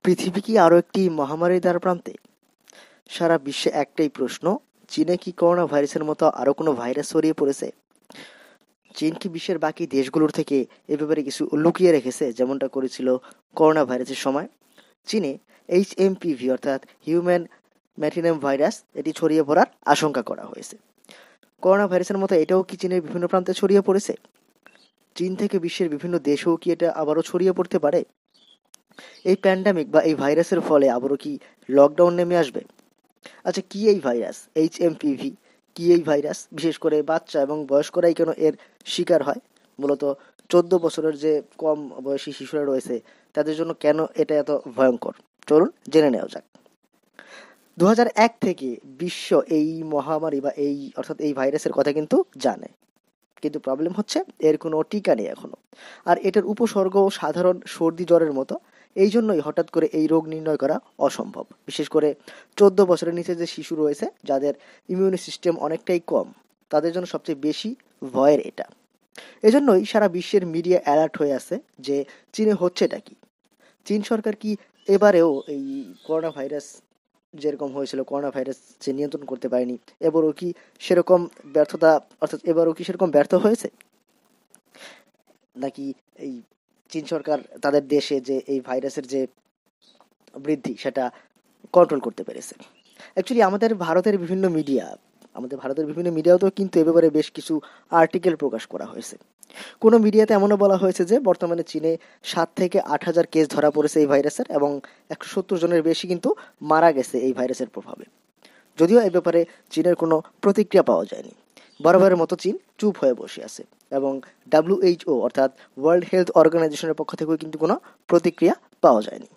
পৃথিবী কি আরও একটি মহামারীর দ্বারপ্রান্তে? সারা বিশ্বে একটাই প্রশ্ন, চীনে কি করোনা ভাইরাসের মতো আরও কোনো ভাইরাস ছড়িয়ে পড়েছে? চীন কি বিশ্বের বাকি দেশগুলোর থেকে এ ব্যাপারে কিছু লুকিয়ে রেখেছে, যেমনটা করেছিল করোনা ভাইরাসের সময়? চীনে HMPV অর্থাৎ হিউম্যান ম্যাটিনিয়াম ভাইরাস এটি ছড়িয়ে পড়ার আশঙ্কা করা হয়েছে। করোনা ভাইরাসের মতো এটাও কি চীনের বিভিন্ন প্রান্তে ছড়িয়ে পড়েছে? চীন থেকে বিশ্বের বিভিন্ন দেশেও কি এটা আবারও ছড়িয়ে পড়তে পারে? এই প্যান্ডামিক বা এই ভাইরাসের ফলে আবারও কি লকডাউন নেমে আসবে? আচ্ছা, কি এই ভাইরাস HMPV? কি এই ভাইরাস? বিশেষ করে বাচ্চা এবং বয়স্করাই কেন এর শিকার হয়? মূলত 14 বছরের যে কম বয়সী শিশুরা রয়েছে তাদের জন্য কেন এটা এত ভয়ঙ্কর? চলুন জেনে নেওয়া যাক। 2001 থেকে বিশ্ব এই মহামারী বা অর্থাৎ এই ভাইরাসের কথা কিন্তু জানে, কিন্তু প্রবলেম হচ্ছে এর কোনো টিকা নেই এখনো। আর এটার উপসর্গ সাধারণ সর্দি জ্বরের মতো, এই জন্যই হঠাৎ করে এই রোগ নির্ণয় করা অসম্ভব। বিশেষ করে 14 বছরের নিচে যে শিশু রয়েছে, যাদের ইমিউনি সিস্টেম অনেকটাই কম, তাদের জন্য সবচেয়ে বেশি ভয়ের এটা। এজন্যই সারা বিশ্বের মিডিয়া অ্যালার্ট হয়ে আছে যে চীনে হচ্ছেটা কি। চীন সরকার কি এবারেও এই করোনা ভাইরাস যেরকম হয়েছিল, করোনা ভাইরাস যে নিয়ন্ত্রণ করতে পারেনি, এবারও কি সেরকম ব্যর্থতা, অর্থাৎ এবারও কি সেরকম ব্যর্থ হয়েছে? নাকি এই চীন সরকার তাদের দেশে যে এই ভাইরাসের যে বৃদ্ধি সেটা কন্ট্রোল করতে পেরেছে? অ্যাকচুয়ালি আমাদের ভারতের বিভিন্ন মিডিয়াতেও কিন্তু এ ব্যাপারে বেশ কিছু আর্টিকেল প্রকাশ করা হয়েছে। কোনো মিডিয়াতে এমনও বলা হয়েছে যে বর্তমানে চীনে 7 থেকে 8 হাজার কেস ধরা পড়েছে এই ভাইরাসের, এবং 170 জনের বেশি কিন্তু মারা গেছে এই ভাইরাসের প্রভাবে। যদিও এই ব্যাপারে চীনের কোনো প্রতিক্রিয়া পাওয়া যায়নি। বরাবরের মতো চীন চুপ হয়ে বসে আছে, এবং WHO অর্থাৎ ওয়ার্ল্ড হেলথ অর্গানাইজেশনের পক্ষ থেকেও কিন্তু কোনো প্রতিক্রিয়া পাওয়া যায়নি।